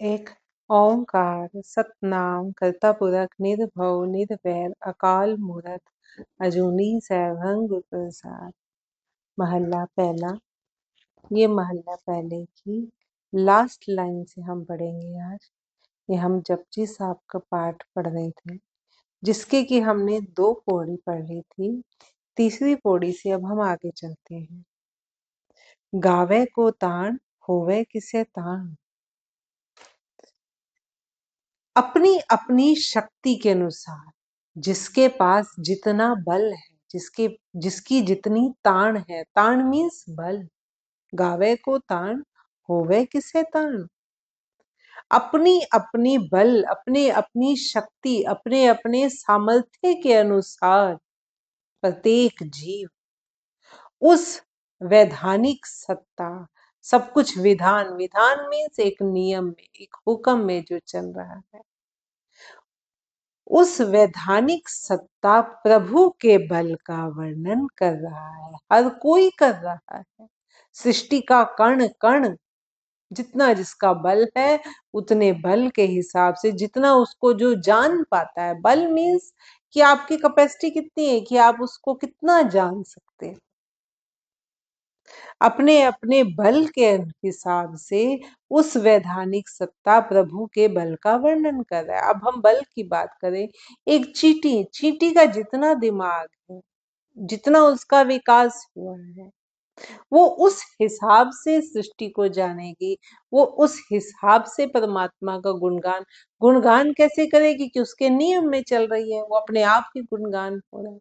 एक ओंकार सतनाम करता पुरख निर्भव निर्वैर अकाल मूरत अजूनी सैभं गुर प्रसाद। महल्ला पहला। ये महल्ला पहले की लास्ट लाइन से हम पढ़ेंगे आज। ये हम जपजी साहब का पाठ पढ़ रहे थे, जिसके कि हमने 2 पौड़ी पढ़ ली थी। तीसरी पौड़ी से अब हम आगे चलते हैं। गावे को ताण होवे किसे ताण। अपनी अपनी शक्ति के अनुसार जिसके पास जितना बल है, जिसकी जितनी ताण है, ताण मीन्स बल। गावे को ताण होवे किसे ताण। अपनी अपनी बल, अपने अपनी शक्ति, अपने अपने सामर्थ्य के अनुसार प्रत्येक जीव उस वैधानिक सत्ता, सब कुछ विधान, विधान मीन्स एक नियम में, एक हुक्म में जो चल रहा है, उस वैधानिक सत्ता प्रभु के बल का वर्णन कर रहा है। हर कोई कर रहा है। सृष्टि का कण कण जितना जिसका बल है, उतने बल के हिसाब से जितना उसको जो जान पाता है। बल मीन्स कि आपकी कैपेसिटी कितनी है, कि आप उसको कितना जान सकते हैं। अपने अपने बल के हिसाब से उस वैधानिक सत्ता प्रभु के बल का वर्णन कर रहा है। अब हम बल की बात करें, एक चींटी, चींटी का जितना दिमाग है, जितना उसका विकास हुआ है, वो उस हिसाब से सृष्टि को जानेगी। वो उस हिसाब से परमात्मा का गुणगान गुणगान कैसे करेगी, कि उसके नियम में चल रही है, वो अपने आप ही गुणगान हो रहा है,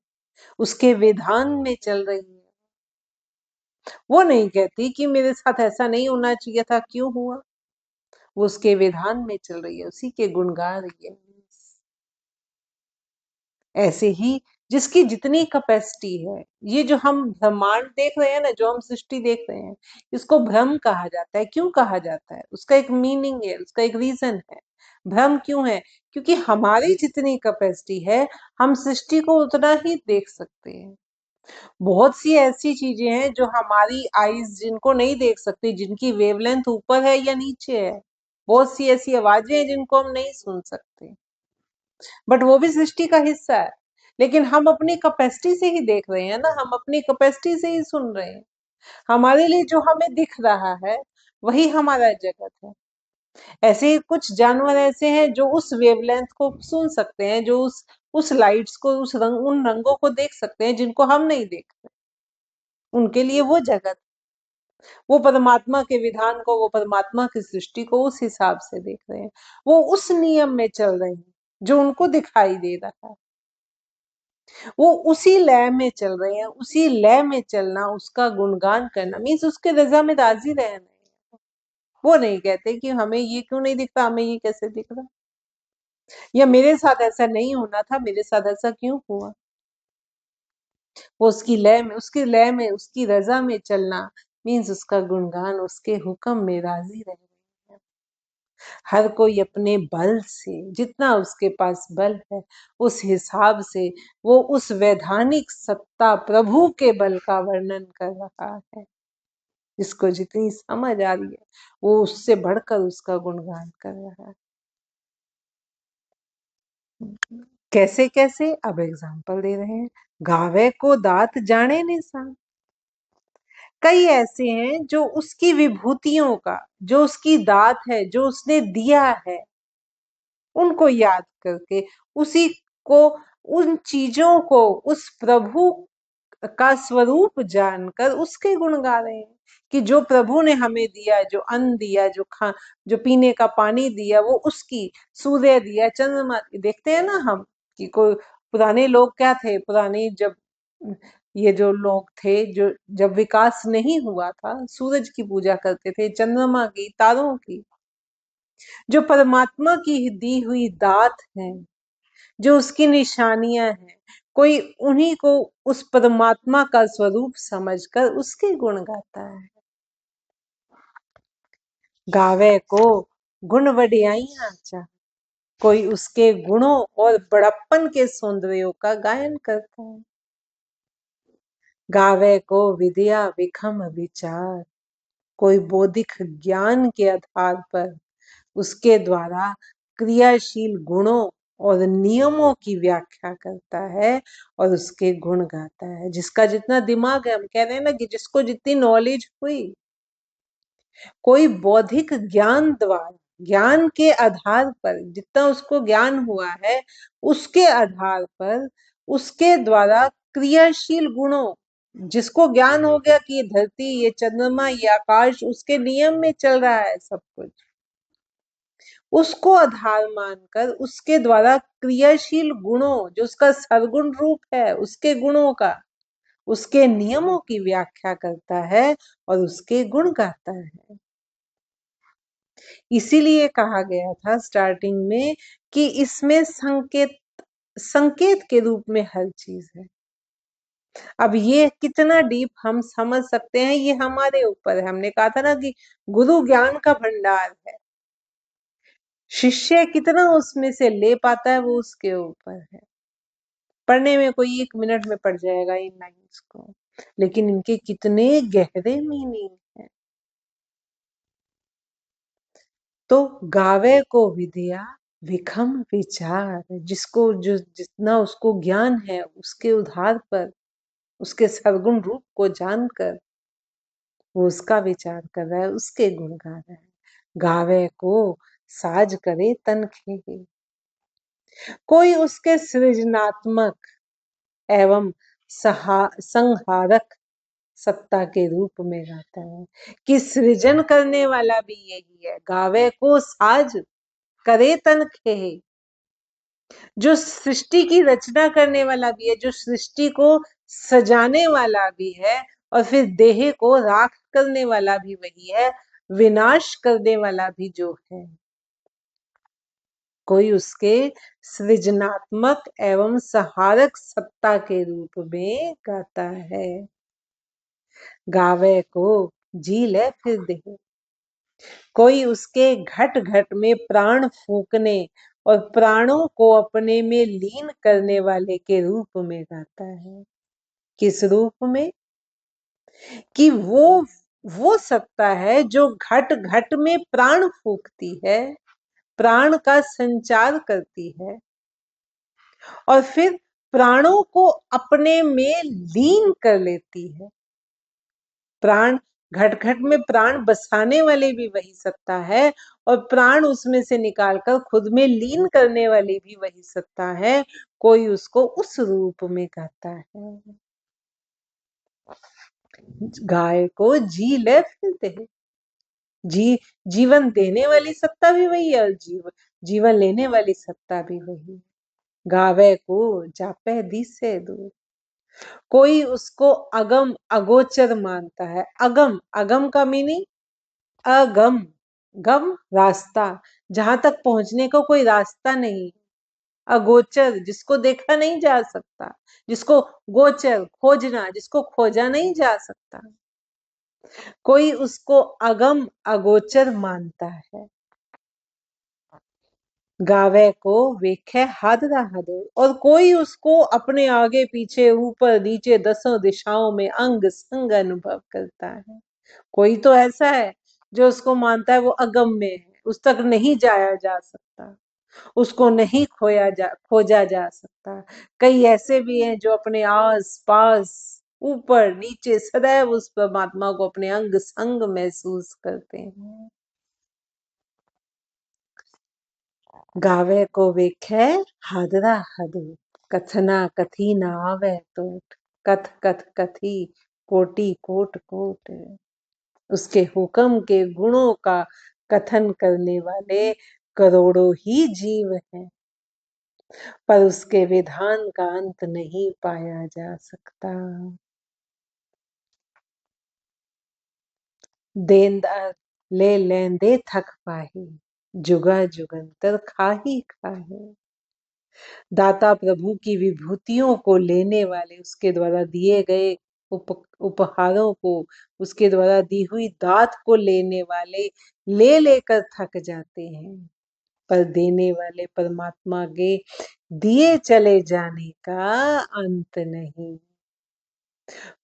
उसके विधान में चल रही है। वो नहीं कहती कि मेरे साथ ऐसा नहीं होना चाहिए था, क्यों हुआ। वो उसके विधान में चल रही है, उसी के गुण गा रही है। ऐसे ही जिसकी जितनी कैपेसिटी है, ये जो हम ब्रह्मांड देख रहे हैं ना, जो हम सृष्टि देख रहे हैं, इसको भ्रम कहा जाता है। क्यों कहा जाता है? उसका एक मीनिंग है, उसका एक रीजन है। भ्रम क्यों है? क्योंकि हमारी जितनी कैपेसिटी है, हम सृष्टि को उतना ही देख सकते हैं। बहुत सी ऐसी चीजें हैं जो हमारी आईज जिनको नहीं देख सकती, जिनकी वेवलेंथ ऊपर है या नीचे है। बहुत सी ऐसी आवाजें हैं जिनको हम नहीं सुन सकते, बट वो भी सृष्टि का हिस्सा है। लेकिन हम अपनी कैपेसिटी से ही देख रहे हैं ना, हम अपनी कैपेसिटी से ही सुन रहे हैं। हमारे लिए जो हमें दिख रहा है वही हमारा जगत है। ऐसे ही कुछ जानवर ऐसे हैं जो उस वेवलेंथ को सुन सकते हैं, जो उस लाइट्स को, उन रंगों को देख सकते हैं जिनको हम नहीं देखते। उनके लिए वो जगत, वो परमात्मा के विधान को, वो परमात्मा की सृष्टि को उस हिसाब से देख रहे हैं। वो उस नियम में चल रहे हैं जो उनको दिखाई दे रहा है। वो उसी लय में चल रहे हैं। उसी लय में चलना, उसका गुणगान करना मीन्स उसके रजा में राजी रहना। वो नहीं कहते कि हमें ये क्यों नहीं दिखता, हमें ये कैसे दिख रहा, या मेरे साथ ऐसा नहीं होना था, मेरे साथ ऐसा क्यों हुआ। वो उसकी लय में, उसकी लय में, उसकी रजा में चलना मीन्स उसका गुणगान, उसके हुक्म में राजी रहना। हर कोई अपने बल से, जितना उसके पास बल है, उस हिसाब से वो उस वैधानिक सत्ता प्रभु के बल का वर्णन कर रहा है। जिसको जितनी समझ आ रही है, वो उससे बढ़कर उसका गुणगान कर रहा है। कैसे कैसे, अब एग्जाम्पल दे रहे हैं। गावे को दात जाने निशान। कई ऐसे हैं जो उसकी विभूतियों का, जो उसकी दात है, जो उसने दिया है, उनको याद करके, उसी को, उन चीजों को, उस प्रभु का स्वरूप जानकर उसके गुण गा रहे हैं। कि जो प्रभु ने हमें दिया, जो अन्न दिया, जो पीने का पानी दिया, वो उसकी, सूर्य दिया, चंद्रमा। देखते हैं ना हम कि कोई पुराने लोग क्या थे, पुराने जब ये जो लोग थे, जो जब विकास नहीं हुआ था, सूरज की पूजा करते थे, चंद्रमा की, तारों की, जो परमात्मा की दी हुई दात है, जो उसकी निशानियां हैं। कोई उन्हीं को उस परमात्मा का स्वरूप समझकर उसके गुण गाता है। गावे को गुण वडियाइयां चा। कोई उसके गुणों और बड़प्पन के सौंदर्यों का गायन करता है। गावे को विद्या विखम विचार। कोई बौद्धिक ज्ञान के आधार पर उसके द्वारा क्रियाशील गुणों और नियमों की व्याख्या करता है और उसके गुण गाता है। जिसका जितना दिमाग है, हम कह रहे हैं ना कि जिसको जितनी नॉलेज हुई, कोई बौद्धिक ज्ञान द्वारा, ज्ञान के आधार पर जितना उसको ज्ञान हुआ है, उसके आधार पर उसके द्वारा क्रियाशील गुणों, जिसको ज्ञान हो गया कि ये धरती, ये चंद्रमा, ये आकाश उसके नियम में चल रहा है सब कुछ, उसको आधार मानकर उसके द्वारा क्रियाशील गुणों, जो उसका सरगुण रूप है, उसके गुणों का, उसके नियमों की व्याख्या करता है और उसके गुण गाता है। इसीलिए कहा गया था स्टार्टिंग में कि इसमें संकेत, संकेत के रूप में हर चीज है। अब ये कितना डीप हम समझ सकते हैं, ये हमारे ऊपर है। हमने कहा था ना कि गुरु ज्ञान का भंडार है, शिष्य कितना उसमें से ले पाता है वो उसके ऊपर है। पढ़ने में कोई 1 मिनट में पढ़ जाएगा इन लाइन्स को, लेकिन इनके कितने गहरे मीनिंग है। तो गावे को विद्या विखम विचार, जिसको जो जितना उसको ज्ञान है, उसके उधार पर, उसके सरगुण रूप को जानकर वो उसका विचार कर रहा है, उसके गुण गा रहा है। गावे को साज करे तन खेहे, कोई उसके सृजनात्मक एवं संहारक सत्ता के रूप में गाता है। कि सृजन करने वाला भी यही है, गावे को साज करे तन खेहे, जो सृष्टि की रचना करने वाला भी है, जो सृष्टि को सजाने वाला भी है, और फिर देह को राख करने वाला भी वही है, विनाश करने वाला भी जो है, कोई उसके सृजनात्मक एवं सहारक सत्ता के रूप में गाता है। गावे को जी ले फिर दे, कोई उसके घट घट में प्राण फूकने और प्राणों को अपने में लीन करने वाले के रूप में गाता है। किस रूप में? कि वो सत्ता है जो घट घट में प्राण फूकती है, प्राण का संचार करती है, और फिर प्राणों को अपने में लीन कर लेती है। प्राण, घट घट में प्राण बसाने वाले भी वही सत्ता है, और प्राण उसमें से निकालकर खुद में लीन करने वाली भी वही सत्ता है। कोई उसको उस रूप में कहता है। गाय को जी ले फिर दे, जीवन देने वाली सत्ता भी वही है, और जीवन लेने वाली सत्ता भी वही है। गावे को जापे दी से दूर, कोई उसको अगम अगोचर मानता है। अगम, अगम का मीनिंग अगम, गम रास्ता, जहां तक पहुंचने का कोई रास्ता नहीं। अगोचर, जिसको देखा नहीं जा सकता, जिसको गोचर खोजना, जिसको खोजा नहीं जा सकता, कोई उसको अगम अगोचर मानता है। गावे को वेखे हादरा हदो, और कोई उसको अपने आगे पीछे ऊपर नीचे दसों दिशाओं में अंग संग अनुभव करता है। कोई तो ऐसा है जो उसको मानता है वो अगम्य है, उस तक नहीं जाया जा सकता, उसको नहीं खोजा जा सकता। कई ऐसे भी हैं जो अपने आस पास ऊपर नीचे सदैव उस परमात्मा को अपने अंग संग महसूस करते हैं। गावे को वेखे हादरा हदो, कथना कथी न आवे टोट, कथ कथ कथी कोटि कोट कोट। उसके हुक्म के गुणों का कथन करने वाले करोड़ों ही जीव हैं, पर उसके विधान का अंत नहीं पाया जा सकता। देनदार ले लेंदे थक पाही, जुगा जुगंतर खाही खाहे। दाता प्रभु की विभूतियों को लेने वाले, उसके द्वारा दिए गए उपहारों को, उसके द्वारा दी हुई दात को लेने वाले ले लेकर थक जाते हैं, पर देने वाले परमात्मा के दिए चले जाने का अंत नहीं।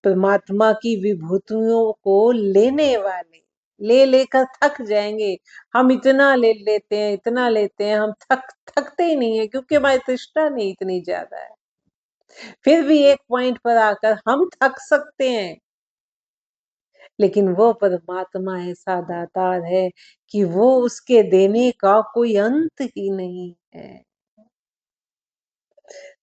परमात्मा की विभूतियों को लेने वाले ले लेकर थक जाएंगे। हम इतना ले लेते हैं, इतना लेते हैं, हम थकते ही नहीं है, क्योंकि हमारी तृष्णा नहीं इतनी ज्यादा है। फिर भी एक पॉइंट पर आकर हम थक सकते हैं, लेकिन वो परमात्मा ऐसा दातार है कि वो उसके देने का कोई अंत ही नहीं है।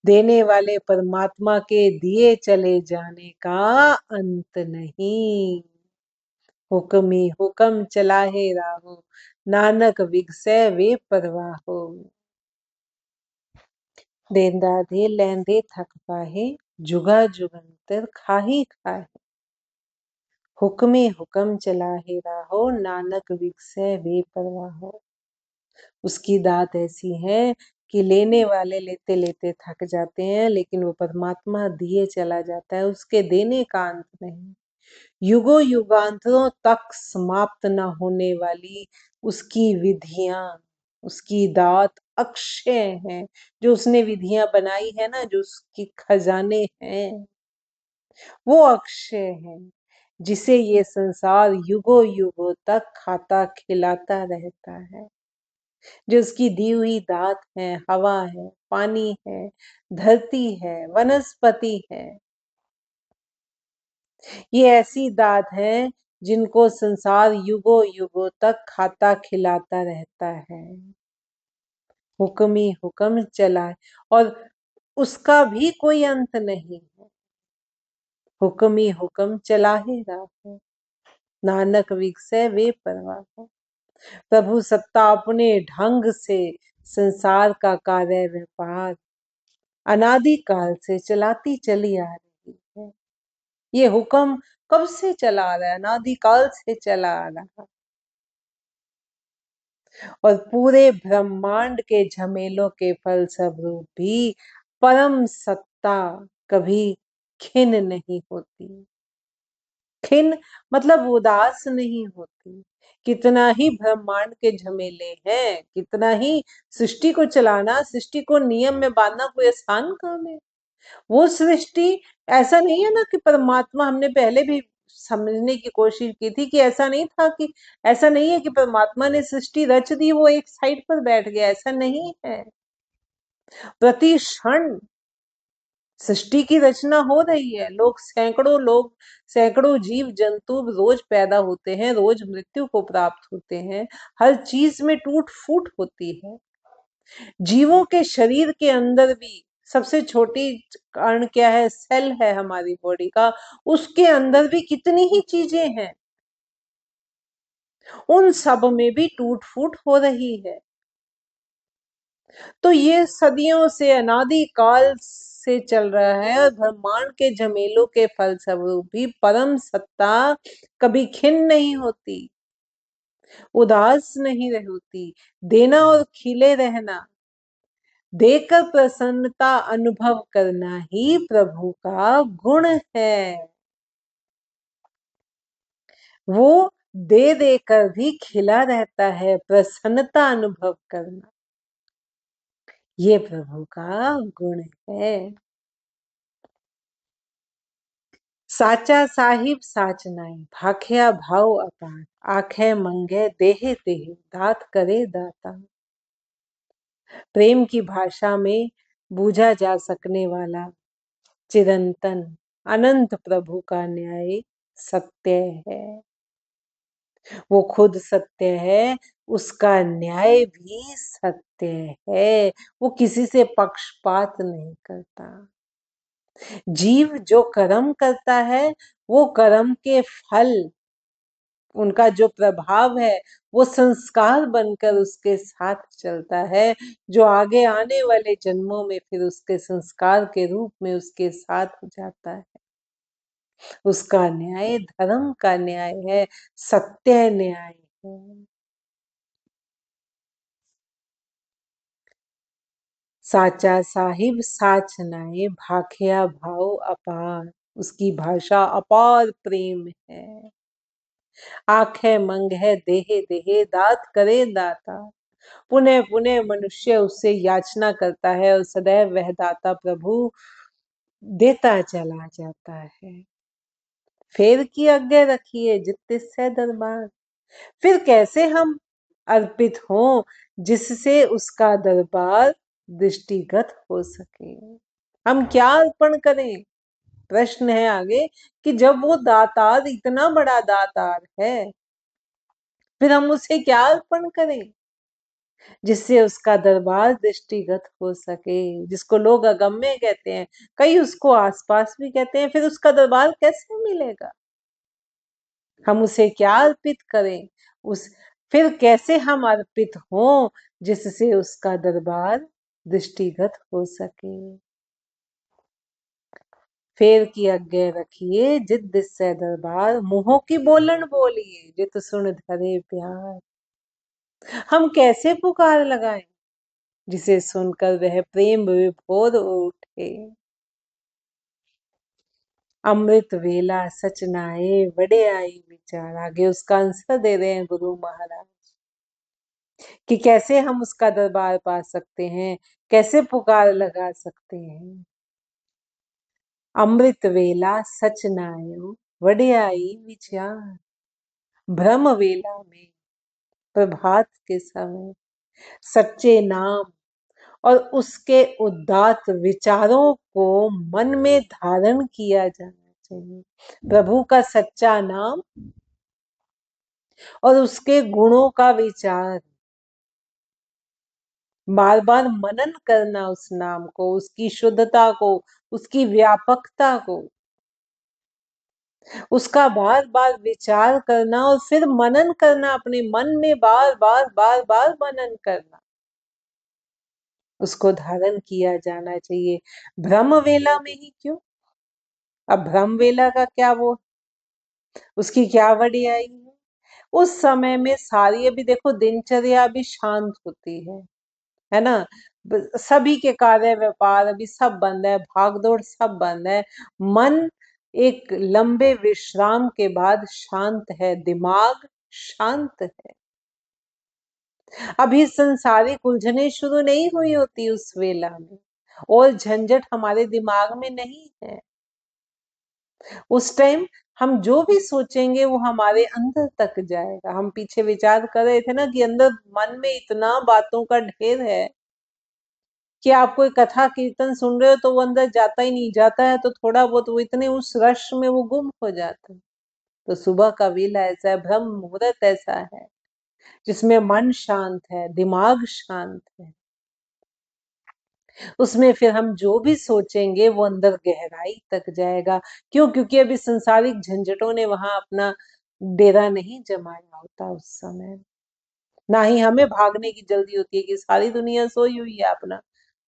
देने वाले परमात्मा के दिए चले जाने का अंत नहीं। हुक्म ही हुक्म चलाहे राहो, नानक विगसै वे परवाहो। देंदा दे लैंदे थक पाहे, जुगा जुगंतर खाही खाहे। हुक्म ही हुक्म चलाहे राहो, नानक विगसै वे परवाहो। उसकी दात ऐसी है कि लेने वाले लेते लेते थक जाते हैं, लेकिन वो परमात्मा दिए चला जाता है, उसके देने का अंत नहीं। युगों युगांतरों तक समाप्त न होने वाली उसकी विधियां, उसकी दात अक्षय है। जो उसने विधियां बनाई है ना, जो उसकी खजाने हैं, वो अक्षय है, जिसे ये संसार युगों युगों तक खाता खिलाता रहता है। जो उसकी दी हुई दात है, हवा है, पानी है, धरती है, वनस्पति है, ये ऐसी दात है जिनको संसार युगों युगों तक खाता खिलाता रहता है। हुक्म ही हुक्म चला है, और उसका भी कोई अंत नहीं है। हुक्म ही हुक्म चला ही रहा है, नानक विगसै वे परवाह। प्रभु सत्ता अपने ढंग से संसार का कार्य व्यापार अनादि काल से चलाती चली आ रही है। ये हुक्म कब से चला आ रहा है? अनादि काल से चला आ रहा है। और पूरे ब्रह्मांड के झमेलों के फलस्वरूप भी परम सत्ता कभी खिन नहीं होती। खिन मतलब उदास नहीं होती। कितना ही ब्रह्मांड के झमेले हैं, कितना ही सृष्टि को चलाना, सृष्टि को नियम में बांधना कोई आसान काम है? वो सृष्टि, ऐसा नहीं है ना कि परमात्मा, हमने पहले भी समझने की कोशिश की थी कि ऐसा नहीं था, कि ऐसा नहीं है कि परमात्मा ने सृष्टि रच दी, वो एक साइड पर बैठ गया, ऐसा नहीं है। प्रति क्षण सृष्टि की रचना हो रही है। लोग सैकड़ों जीव जंतु रोज पैदा होते हैं, रोज मृत्यु को प्राप्त होते हैं, हर चीज में टूट फूट होती है। जीवों के शरीर के अंदर भी सबसे छोटी कण क्या है? सेल है हमारी बॉडी का, उसके अंदर भी कितनी ही चीजें हैं, उन सब में भी टूट फूट हो रही है। तो ये सदियों से, अनादि काल से चल रहा है, और ब्रह्मांड के झमेलों के फलस्वरूप भी परम सत्ता कभी खिन नहीं होती, उदास नहीं होती। देना और खिले रहना, देकर प्रसन्नता अनुभव करना ही प्रभु का गुण है। वो दे देकर भी खिला रहता है, प्रसन्नता अनुभव करना, ये प्रभु का गुण है। साचा साहिब साच नाई, भाख्या भाव अपार, आखे मंगे देहे देहे, दात करे दाता। प्रेम की भाषा में बूझा जा सकने वाला चिरंतन अनंत प्रभु का न्याय सत्य है। वो खुद सत्य है, उसका न्याय भी सत्य है। वो किसी से पक्षपात नहीं करता। जीव जो कर्म करता है, वो कर्म के फल, उनका जो प्रभाव है, वो संस्कार बनकर उसके साथ चलता है, जो आगे आने वाले जन्मों में फिर उसके संस्कार के रूप में उसके साथ जाता है। उसका न्याय धर्म का न्याय है, सत्य न्याय है। साचा साहिब साच नाये, भाखिया भाव अपार, उसकी भाषा अपार प्रेम है। आखे मंग है देहे देहे, दात करे दाता। पुनः पुनः मनुष्य उससे याचना करता है, और सदैव वह दाता प्रभु देता चला जाता है। फेर की आज्ञा रखिए जित्ते से दरबार, फिर कैसे हम अर्पित हों जिससे उसका दरबार दृष्टिगत हो सके। हम क्या अर्पण करें? प्रश्न है आगे कि जब वो दातार इतना बड़ा दातार है, फिर हम उसे क्या अर्पण करें जिससे उसका दरबार दृष्टिगत हो सके, जिसको लोग अगम्य कहते हैं, कई उसको आसपास भी कहते हैं। फिर उसका दरबार कैसे मिलेगा? हम उसे क्या अर्पित करें? उस फिर कैसे हम अर्पित हों जिससे उसका दरबार दृष्टिगत हो सके। फेर की आज्ञा रखिए जिद से दरबार, मुंहों की बोलन बोलिए जित सुन धरे प्यार। हम कैसे पुकार लगाएं जिसे सुनकर वह प्रेम विभोर उठे। अमृत वेला सच नाए बड़े आई विचार। आगे उसका आंसर दे रहे हैं गुरु महाराज कि कैसे हम उसका दरबार पा सकते हैं, कैसे पुकार लगा सकते हैं। अमृत वेला सच नायो वड़े आई विचार। ब्रह्म वेला में, प्रभात के समय, सच्चे नाम और उसके उदात्त विचारों को मन में धारण किया जाना चाहिए। प्रभु का सच्चा नाम और उसके गुणों का विचार, बार बार मनन करना उस नाम को, उसकी शुद्धता को, उसकी व्यापकता को, उसका बार बार विचार करना और फिर मनन करना, अपने मन में बार बार बार बार मनन करना, उसको धारण किया जाना चाहिए। ब्रह्म वेला में ही क्यों? अब ब्रह्म वेला का क्या वो, उसकी क्या वडियाई है? उस समय में सारी, अभी देखो दिनचर्या भी शांत होती है ना। सभी के कार्य व्यापार अभी सब बंद है, भागदौड़ सब बंद है। मन एक लंबे विश्राम के बाद शांत है, दिमाग शांत है। अभी संसारिक उलझने शुरू नहीं हुई होती उस वेला में, और झंझट हमारे दिमाग में नहीं है। उस टाइम हम जो भी सोचेंगे वो हमारे अंदर तक जाएगा। हम पीछे विचार कर रहे थे ना कि अंदर मन में इतना बातों का ढेर है कि आप कोई कथा कीर्तन सुन रहे हो तो वो अंदर जाता ही नहीं, जाता है तो थोड़ा बहुत, वो इतने उस रश में वो गुम हो जाता है। तो सुबह का वेला ऐसा है, ब्रह्म मुहूर्त ऐसा है जिसमें मन शांत है, दिमाग शांत है। उसमें फिर हम जो भी सोचेंगे वो अंदर गहराई तक जाएगा। क्यों? क्योंकि अभी संसारिक झंझटों ने वहां अपना डेरा नहीं जमाया होता उस समय। ना ही हमें भागने की जल्दी होती है कि सारी दुनिया सोई हुई है, अपना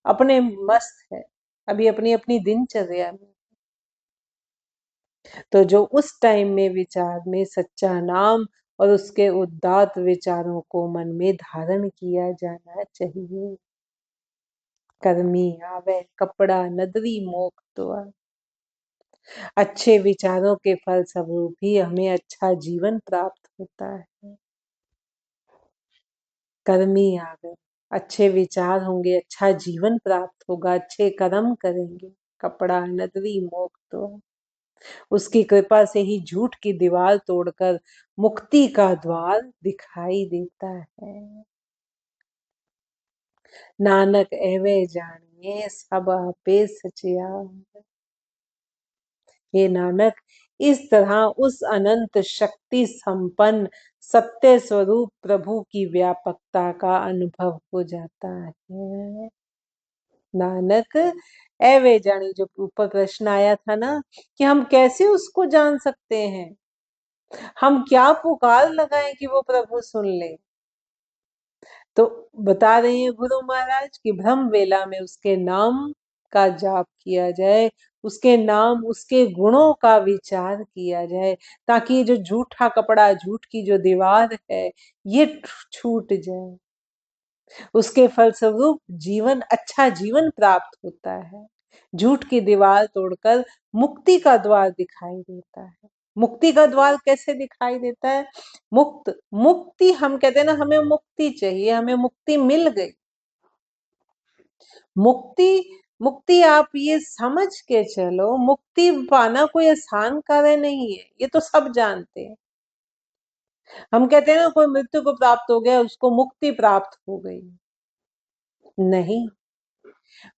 अपने मस्त है, अभी अपनी अपनी दिनचर्या में। तो जो उस टाइम में विचार में सच्चा नाम और उसके उदात्त विचारों को मन में धारण किया जाना चाहिए। कर्मी आवे कपड़ा नदरी मोख द्वार। अच्छे विचारों के फलस्वरूप ही हमें अच्छा जीवन प्राप्त होता है। कर्मी आवे, अच्छे विचार होंगे, अच्छा जीवन प्राप्त होगा, अच्छे कर्म करेंगे। कपड़ा नदरी मोख द्वार, उसकी कृपा से ही झूठ की दीवार तोड़कर मुक्ति का द्वार दिखाई देता है। नानक एवे जानिए सब आपे सचिया। हे नानक, इस तरह उस अनंत शक्ति संपन्न सत्य स्वरूप प्रभु की व्यापकता का अनुभव हो जाता है। नानक एवे जानी, जो ऊपर प्रश्न आया था ना कि हम कैसे उसको जान सकते हैं, हम क्या पुकार लगाएं कि वो प्रभु सुन ले। तो बता रहे हैं गुरु महाराज कि ब्रह्म वेला में उसके नाम का जाप किया जाए, उसके नाम उसके गुणों का विचार किया जाए, ताकि ये जो झूठा कपड़ा, झूठ की जो दीवार है, ये छूट जाए। उसके फलस्वरूप जीवन, अच्छा जीवन प्राप्त होता है। झूठ की दीवार तोड़कर मुक्ति का द्वार दिखाई देता है। मुक्ति का द्वार कैसे दिखाई देता है? मुक्ति हम कहते हैं ना, हमें मुक्ति चाहिए, हमें मुक्ति मिल गई। मुक्ति मुक्ति आप ये समझ के चलो, मुक्ति पाना कोई आसान कार्य नहीं है, ये तो सब जानते हैं। हम कहते हैं ना कोई मृत्यु को प्राप्त हो गया, उसको मुक्ति प्राप्त हो गई। नहीं,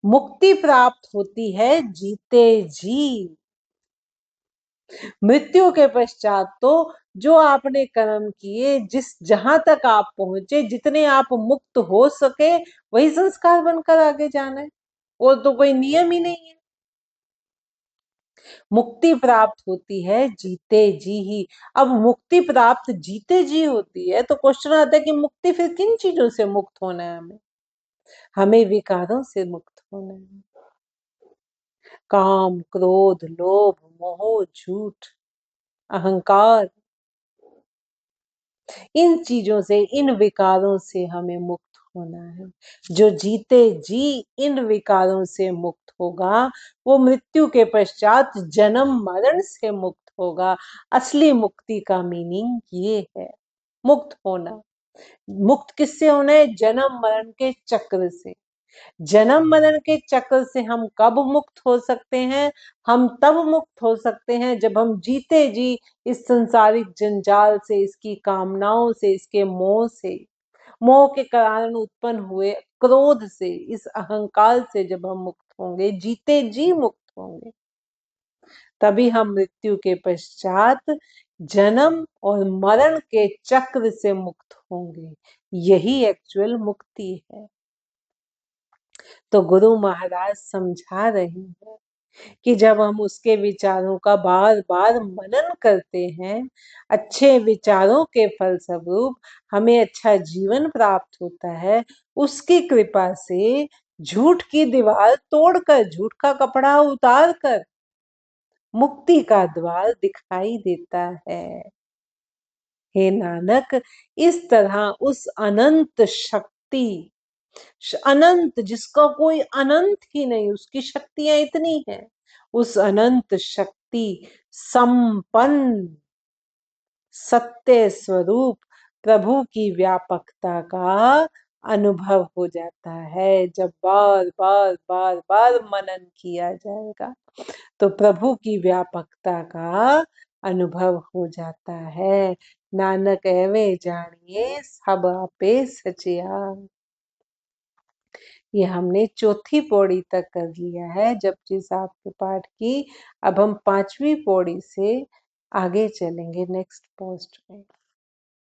मुक्ति प्राप्त होती है जीते जी। मृत्यु के पश्चात तो जो आपने कर्म किए, जिस जहां तक आप पहुंचे, जितने आप मुक्त हो सके, वही संस्कार बनकर आगे जाना है। वो तो कोई नियम ही नहीं है। मुक्ति प्राप्त होती है जीते जी ही। अब मुक्ति प्राप्त जीते जी होती है तो क्वेश्चन आता है कि मुक्ति फिर किन चीजों से मुक्त होना है? हमें हमें विकारों से मुक्त होना है। काम, क्रोध, लोभ, मोह, झूठ, अहंकार, इन चीजों से, इन विकारों से हमें मुक्त होना है। जो जीते जी इन विकारों से मुक्त होगा, वो मृत्यु के पश्चात जन्म मरण से मुक्त होगा। असली मुक्ति का मीनिंग ये है, मुक्त होना। मुक्त किससे होना है? जन्म मरण के चक्र से। जन्म मरण के चक्र से हम कब मुक्त हो सकते हैं? हम तब मुक्त हो सकते हैं जब हम जीते जी इस संसारिक जंजाल से, इसकी कामनाओं से, इसके मोह से, मोह के कारण उत्पन्न हुए क्रोध से, इस अहंकार से जब हम मुक्त होंगे, जीते जी मुक्त होंगे, तभी हम मृत्यु के पश्चात जन्म और मरण के चक्र से मुक्त होंगे। यही एक्चुअल मुक्ति है। तो गुरु महाराज समझा रहे हैं कि जब हम उसके विचारों का बार बार मनन करते हैं, अच्छे विचारों के फलस्वरूप हमें अच्छा जीवन प्राप्त होता है। उसकी कृपा से झूठ की दीवार तोड़कर, झूठ का कपड़ा उतार कर मुक्ति का द्वार दिखाई देता है। हे नानक, इस तरह उस अनंत शक्ति, अनंत जिसका कोई अनंत ही नहीं, उसकी शक्तियां इतनी हैं, उस अनंत शक्ति संपन्न सत्य स्वरूप प्रभु की व्यापकता का अनुभव हो जाता है। जब बार बार बार बार मनन किया जाएगा तो प्रभु की व्यापकता का अनुभव हो जाता है। नानक एवे जानिए सब आपे सचिया। ये हमने चौथी पौड़ी तक कर लिया है जपजी साहब के पाठ की। अब हम 5वीं पौड़ी से आगे चलेंगे नेक्स्ट पोस्ट में।